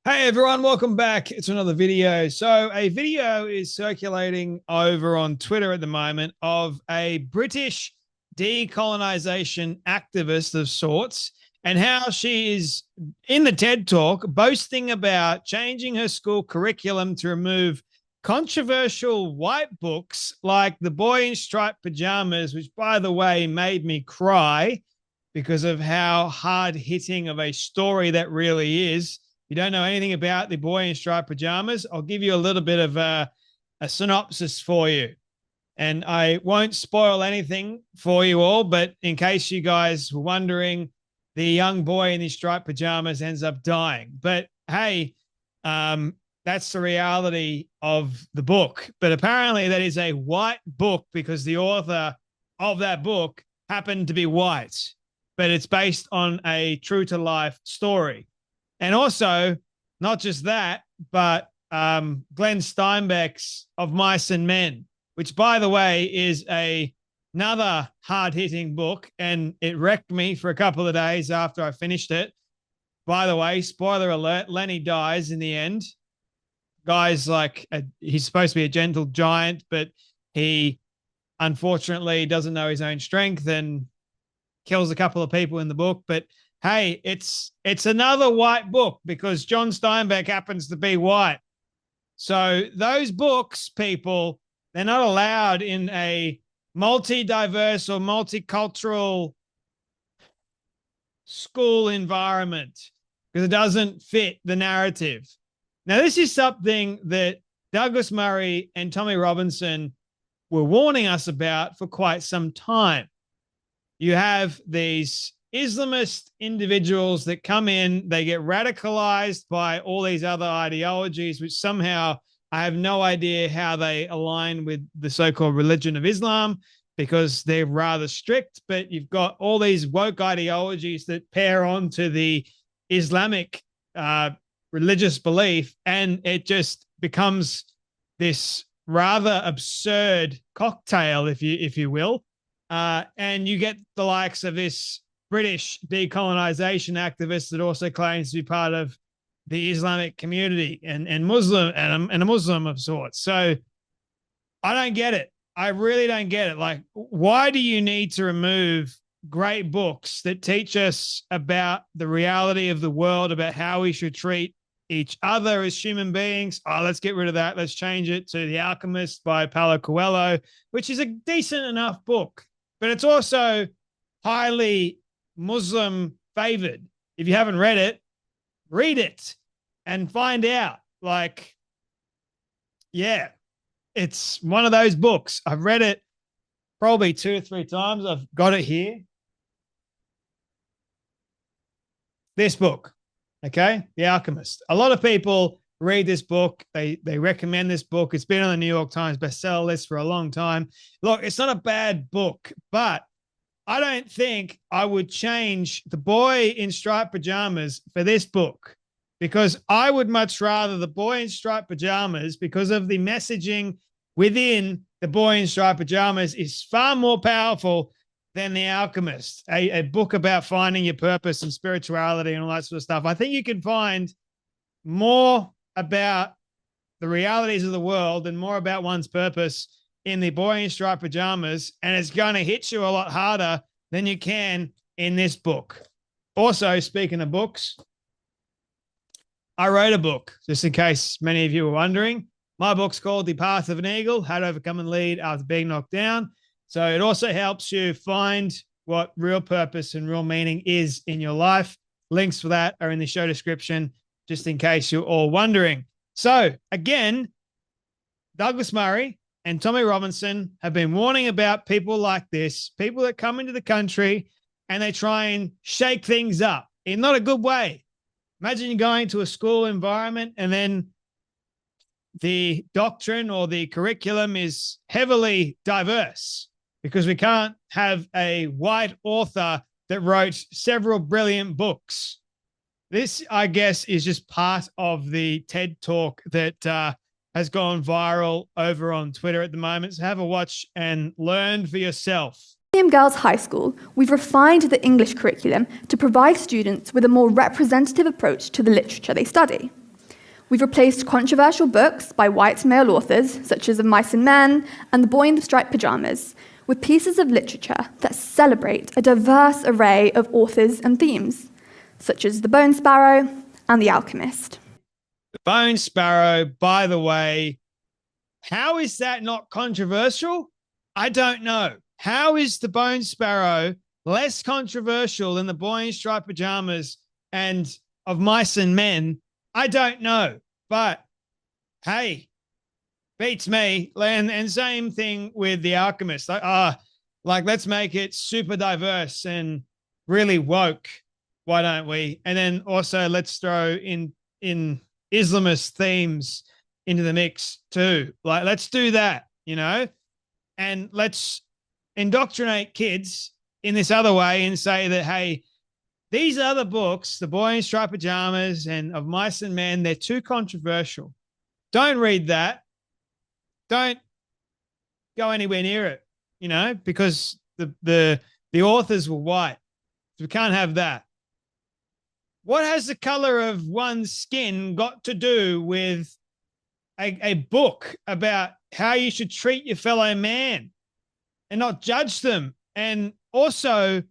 Hey everyone, welcome back to another video. So, a video is circulating over on Twitter at the moment of a British decolonization activist of sorts, and how she is in the TED talk boasting about changing her school curriculum to remove controversial white books like The Boy in Striped Pajamas, which, by the way, made me cry because of how hard hitting of a story that really is. You don't know anything about The Boy in Striped Pajamas, I'll give you a little bit of a synopsis for you. And I won't spoil anything for you all, but in case you guys were wondering, the young boy in his striped pajamas ends up dying. But hey, that's the reality of the book. But apparently, that is a white book because the author of that book happened to be white, but it's based on a true to life story. And also, not just that, but Glenn Steinbeck's Of Mice and Men, which, by the way, is another hard-hitting book, and it wrecked me for a couple of days after I finished it. By the way, spoiler alert, Lenny dies in the end. Guy's he's supposed to be a gentle giant, but he unfortunately doesn't know his own strength and kills a couple of people in the book. But hey, it's another white book because John Steinbeck happens to be white. So those books, people, they're not allowed in a multi-diverse or multicultural school environment because it doesn't fit the narrative. Now, this is something that Douglas Murray and Tommy Robinson were warning us about for quite some time. You have these Islamist individuals that come in, they get radicalized by all these other ideologies, which somehow I have no idea how they align with the so-called religion of Islam because they're rather strict. But you've got all these woke ideologies that pair onto the Islamic religious belief, and it just becomes this rather absurd cocktail, if you will. And you get the likes of this British decolonization activist that also claims to be part of the Islamic community and Muslim and a Muslim of sorts. So I don't get it. I really don't get it. Like, why do you need to remove great books that teach us about the reality of the world, about how we should treat each other as human beings? Oh, let's get rid of that. Let's change it to The Alchemist by Paulo Coelho, which is a decent enough book, but it's also highly Muslim favored. If you haven't read it, read it and find out. Like, yeah, it's one of those books. I've read it probably 2 or 3 times. I've got it here. This book, okay? The Alchemist. A lot of people read this book. They recommend this book. It's been on the New York Times bestseller list for a long time. Look, it's not a bad book, but I don't think I would change The Boy in Striped Pajamas for this book, because I would much rather The Boy in Striped Pajamas, because of the messaging within The Boy in Striped Pajamas is far more powerful than The Alchemist, a book about finding your purpose and spirituality and all that sort of stuff. I think you can find more about the realities of the world and more about one's purpose in The Boy in Striped Pajamas, and it's going to hit you a lot harder than you can in this book. Also, speaking of books, I wrote a book, just in case many of you were wondering. My book's called The Path of an Eagle, How to Overcome and Lead After Being Knocked Down. So it also helps you find what real purpose and real meaning is in your life. Links for that are in the show description, just in case you're all wondering. So again, Douglas Murray and Tommy Robinson have been warning about people like this, people that come into the country and they try and shake things up in not a good way. Imagine going to a school environment and then the doctrine or the curriculum is heavily diverse because we can't have a white author that wrote several brilliant books. This, I guess, is just part of the TED Talk that has gone viral over on Twitter at the moment. So have a watch and learn for yourself. Girls High School, we've refined the English curriculum to provide students with a more representative approach to the literature they study. We've replaced controversial books by white male authors, such as Of Mice and Men and The Boy in the Striped Pajamas, with pieces of literature that celebrate a diverse array of authors and themes, such as The Bone Sparrow and The Alchemist. The Bone Sparrow, by the way, how is that not controversial? I don't know. How is The Bone Sparrow less controversial than The Boy in Striped Pajamas and Of Mice and Men? I don't know. But hey, beats me. And same thing with The Alchemist. Let's make it super diverse and really woke. Why don't we? And then also let's throw in Islamist themes into the mix too. Like, let's do that, and let's indoctrinate kids in this other way and say that, hey, these other books, The Boy in Striped Pajamas and Of Mice and Men, they're too controversial. Don't read that. Don't go anywhere near it, because the authors were white. So we can't have that. What has the color of one's skin got to do with a book about how you should treat your fellow man and not judge them? And also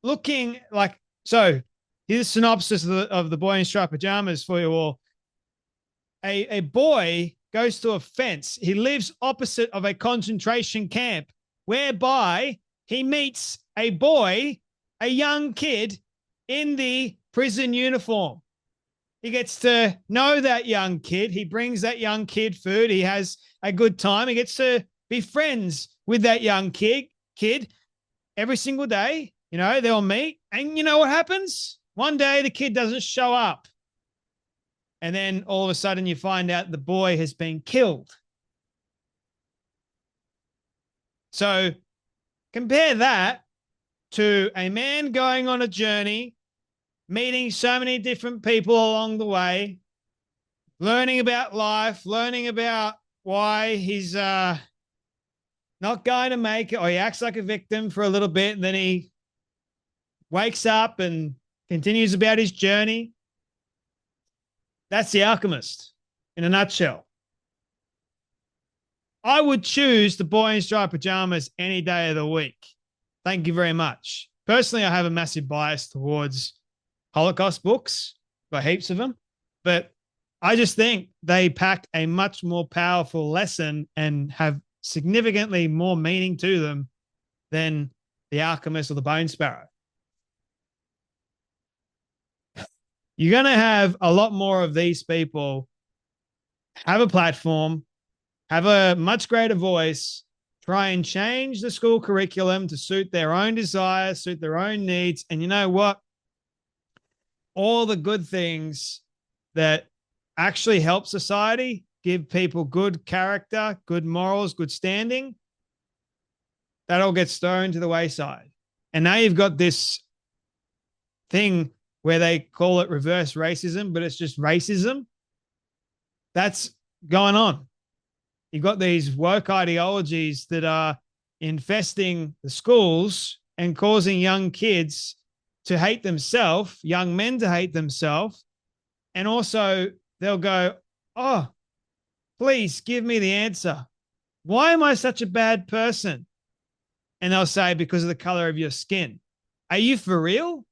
looking like, so here's a synopsis of the Boy in Striped Pajamas for you all. A boy goes to a fence. He lives opposite of a concentration camp whereby he meets a boy, a young kid in the prison uniform. He gets to know that young kid. He brings that young kid food. He has a good time. He gets to be friends with that young kid every single day. They'll meet. And you know what happens? One day the kid doesn't show up. And then all of a sudden you find out the boy has been killed. So compare that to a man going on a journey, meeting so many different people along the way, learning about life, learning about why he's not going to make it, or he acts like a victim for a little bit, and then he wakes up and continues about his journey. That's The Alchemist in a nutshell. I would choose The Boy in Striped Pajamas any day of the week. Thank you very much. Personally, I have a massive bias towards Holocaust books, got heaps of them, but I just think they pack a much more powerful lesson and have significantly more meaning to them than The Alchemist or The Bone Sparrow. You're going to have a lot more of these people have a platform, have a much greater voice, try and change the school curriculum to suit their own desires, suit their own needs. And you know what? All the good things that actually help society, give people good character, good morals, good standing, that all gets thrown to the wayside. And now you've got this thing where they call it reverse racism, but it's just racism. That's going on. You've got these woke ideologies that are infesting the schools and causing young kids to hate themselves, young men to hate themselves. And also they'll go, oh, please give me the answer. Why am I such a bad person? And they'll say, because of the color of your skin. Are you for real?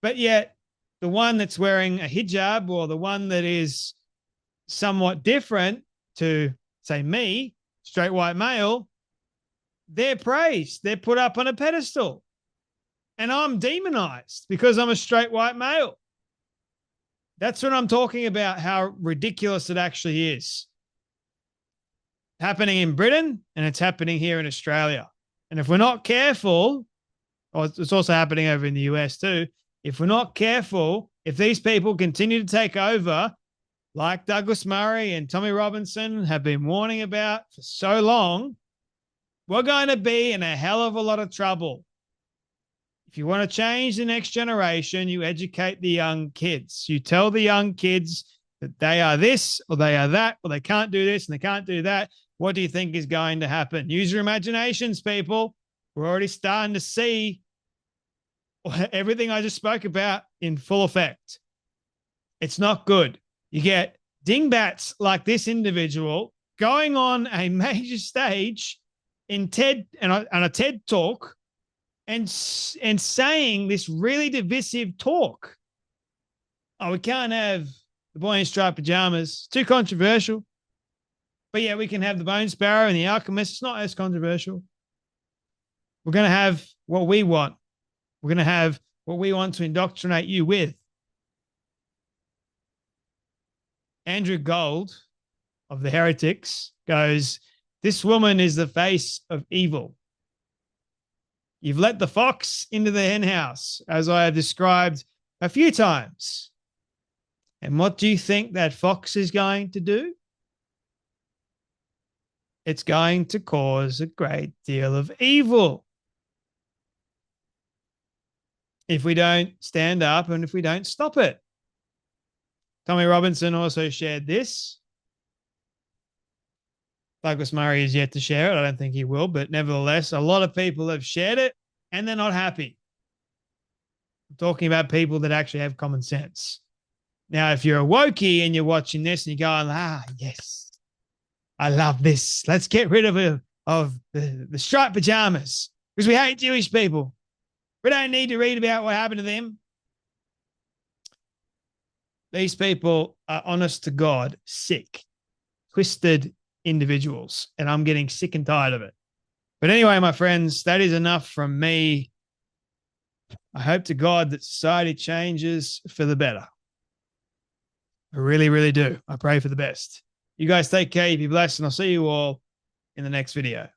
But yet the one that's wearing a hijab, or the one that is somewhat different to, say, me, straight white male, they're praised. They're put up on a pedestal. And I'm demonized because I'm a straight white male. That's what I'm talking about, how ridiculous it actually is. Happening in Britain, and it's happening here in Australia. And if we're not careful, or it's also happening over in the US too, if we're not careful, if these people continue to take over, like Douglas Murray and Tommy Robinson have been warning about for so long, we're going to be in a hell of a lot of trouble. If you want to change the next generation, you educate the young kids. You tell the young kids that they are this or they are that, or they can't do this and they can't do that. What do you think is going to happen? Use your imaginations, people. We're already starting to see everything I just spoke about in full effect. It's not good. You get dingbats like this individual going on a major stage in TED and a TED talk and saying this really divisive talk. Oh, we can't have the boy in striped pajamas. Too controversial. But yeah, we can have the bone sparrow and the alchemist. It's not as controversial. We're going to have what we want. We're going to have what we want to indoctrinate you with. Andrew Gold of the Heretics goes, this woman is the face of evil. You've let the fox into the henhouse, as I have described a few times. And what do you think that fox is going to do? It's going to cause a great deal of evil if we don't stand up and if we don't stop it. Tommy Robinson also shared this. Douglas Murray is yet to share it. I don't think he will, but nevertheless, a lot of people have shared it and they're not happy. I'm talking about people that actually have common sense. Now, if you're a wokey and you're watching this and you're going, yes, I love this. Let's get rid of the striped pajamas because we hate Jewish people. We don't need to read about what happened to them. These people are, honest to God, sick, twisted individuals, and I'm getting sick and tired of it. But anyway, my friends, that is enough from me. I hope to God that society changes for the better. I really, really do. I pray for the best. You guys take care. You be blessed, and I'll see you all in the next video.